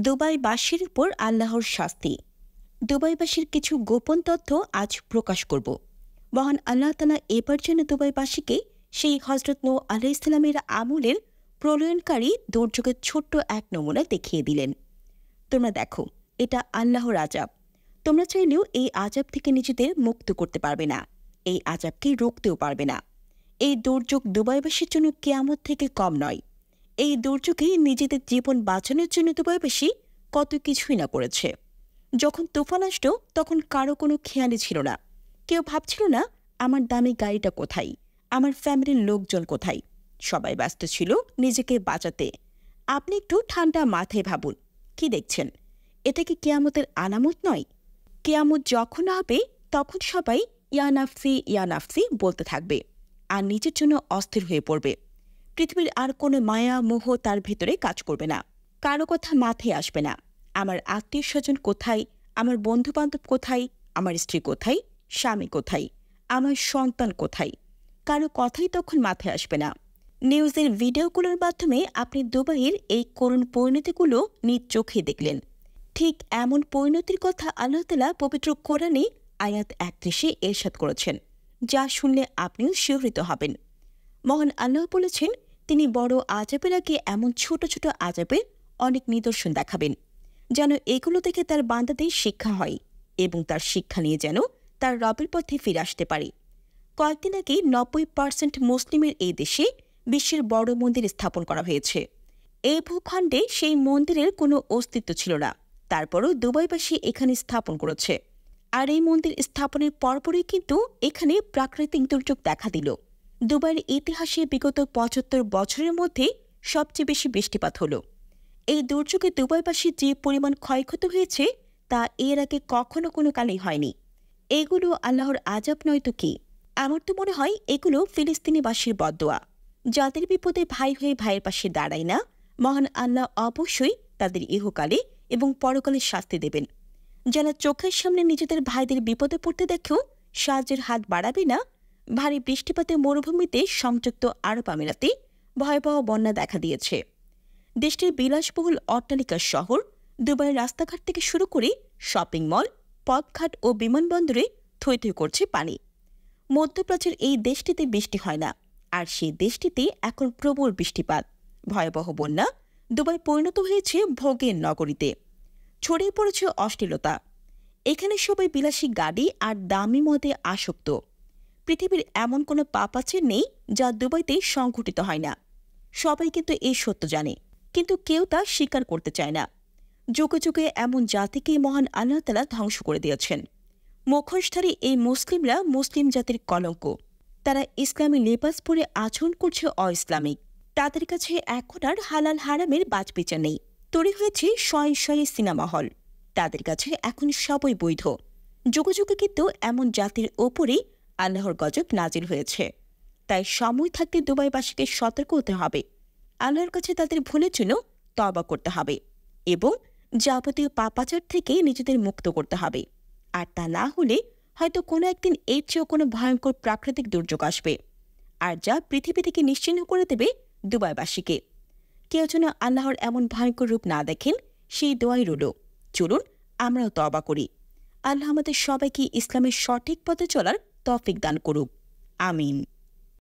দুবাইবাসীর উপর আল্লাহর শাস্তি। দুবাইবাসীর কিছু গোপন তথ্য আজ প্রকাশ করব। মহান আল্লাহ তাআলা এবার যেন দুবাইবাসীকে সেই হযরত নূহ আলাইহিস সালামের আমলের প্রলয়নকারী দুর্যোগের ছোট্ট এক নমুনা দেখিয়ে দিলেন। তোমরা দেখো, এটা আল্লাহর আযাব। তোমরা চাইলেও এই আযাব থেকে নিজেদের মুক্ত করতে পারবে না, এই আযাবকে রুখতেও পারবে না। এই দুর্যোগ দুবাইবাসীর জন্য কিয়ামত থেকে কম নয়। এই দুর্যোগে নিজেদের জীবন বাঁচানোর জন্য দুবাইবাসী কত কিছুই না করেছে। যখন তুফান আসলো তখন কারো কোনো খেয়ালই ছিল না। কেউ ভাবছিল না আমার দামি গাড়িটা কোথায়, আমার ফ্যামিলির লোকজন কোথায়। সবাই ব্যস্ত ছিল নিজেকে বাঁচাতে। আপনি একটু ঠান্ডা মাথায় ভাবুন, কি দেখছেন? এটা কি কিয়ামতের আলামত নয়? কিয়ামত যখন হবে তখন সবাই ইয়া নাফসি ইয়া নাফসি বলতে থাকবে আর নিজের জন্য অস্থির হয়ে পড়বে। পৃথিবীর আর কোনো মায়া মোহ তার ভেতরে কাজ করবে না। কারো কথা মাথায় আসবে না। আমার আত্মীয় স্বজন কোথায়, আমার বন্ধু বান্ধব কোথায়, আমার স্ত্রী কোথায়, স্বামী কোথায়, আমার সন্তান কোথায়, কারো কথাই তখন মাথায় আসবে না। নিউজের ভিডিওগুলোর মাধ্যমে আপনি দুবাইয়ের এই করুণ পরিণতিগুলো নিজ চোখে দেখলেন। ঠিক এমন পরিণতির কথা আল্লাহ তাআলা পবিত্র কোরআনে আয়াত ৩১-এ ইরশাদ করেছেন, যা শুনলে আপনিও শিহরিত হবেন। মহান আল্লাহ বলেছেন, তিনি বড় আযাবের আগে এমন ছোট ছোট আযাবের অনেক নিদর্শন দেখাবেন, যেন এগুলো থেকে তার বান্দাদের শিক্ষা হয় এবং তার শিক্ষা নিয়ে যেন তার রবের পথে ফিরে আসতে পারে। কয়েকদিন আগে ৯০% মুসলিমের এই দেশে বিশ্বের বড় মন্দির স্থাপন করা হয়েছে। এই ভূখণ্ডে সেই মন্দিরের কোনো অস্তিত্ব ছিল না, তারপরও দুবাইবাসী এখানে স্থাপন করেছে। আর এই মন্দির স্থাপনের পরপরই কিন্তু এখানে প্রাকৃতিক দুর্যোগ দেখা দিল। দুবাইয়ের ইতিহাসে বিগত ৭৫ বছরের মধ্যে সবচেয়ে বেশি বৃষ্টিপাত হলো। এই দুর্যোগে দুবাইবাসীর যে পরিমাণ ক্ষয়ক্ষতি হয়েছে তা এর আগে কখনো কোনো কালেই হয়নি। এগুলো আল্লাহর আযাব নয় তো কি? আমার তো মনে হয় এগুলো ফিলিস্তিনিবাসীর বদদোয়া। যাদের বিপদে ভাই হয়ে ভাইয়ের পাশে দাঁড়ায় না, মহান আল্লাহ অবশ্যই তাদের ইহকালে এবং পরকালে শাস্তি দেবেন। যারা চোখের সামনে নিজেদের ভাইদের বিপদে পড়তে দেখেও সাহায্যের হাত বাড়াবে না, ভারী বৃষ্টিপাতে মরুভূমিতে সংযুক্ত আরব আমিরাতে ভয়াবহ বন্যা দেখা দিয়েছে। দেশটির বিলাসবহুল অট্টালিকার শহর দুবাইয়ের রাস্তাঘাট থেকে শুরু করে শপিং মল, পথঘাট ও বিমানবন্দরে থই থই করছে পানি। মধ্যপ্রাচ্যের এই দেশটিতে বৃষ্টি হয় না, আর সেই দেশটিতে এখন প্রবল বৃষ্টিপাত। ভয়াবহ বন্যা দুবাই পরিণত হয়েছে ভোগের নগরীতে। ছড়িয়ে পড়েছে অশ্লীলতা। এখানে সবাই বিলাসী গাড়ি আর দামি মদে আসক্ত। পৃথিবীর এমন কোনো পাপাচার নেই যা দুবাইতে সংঘটিত হয় না। সবাই কিন্তু এই সত্য জানে, কিন্তু কেউ তা স্বীকার করতে চায় না। যুগে যুগে এমন জাতিকে মহান আল্লাহ তাআলা ধ্বংস করে দিয়েছেন। মুখোশধারী এই মুসলিমরা মুসলিম জাতির কলঙ্ক। তারা ইসলামী লেবাস পরে আচরণ করছে অ-ইসলামিক। তাদের কাছে এখন আর হালাল হারামের বাছবিচার নেই। তৈরি হয়েছে শয়ে শয়ে সিনেমা হল। তাদের কাছে এখন সবই বৈধ। যুগে যুগে কিন্তু এমন জাতির ওপরেই আল্লাহর গজব নাজিল হয়েছে। তাই সময় থাকতে দুবাইবাসীকে সতর্ক হতে হবে। আল্লাহর কাছে তাদের ভুলের জন্য তওবা করতে হবে এবং যাবতীয় পাপাচার থেকে নিজেদের মুক্ত করতে হবে। আর তা না হলে হয়তো কোনো একদিন এর চেয়েও কোনো ভয়ঙ্কর প্রাকৃতিক দুর্যোগ আসবে, আর যা পৃথিবী থেকে নিশ্চিহ্ন করে দেবে দুবাইবাসীকে। কেউ যেন আল্লাহর এমন ভয়ঙ্কর রূপ না দেখেন, সেই দোয়াই রইল। চলুন আমরাও তওবা করি। আল্লাহ আমাদের সবাইকে ইসলামের সঠিক পথে চলার তৌফিক দান করুক। আমিন।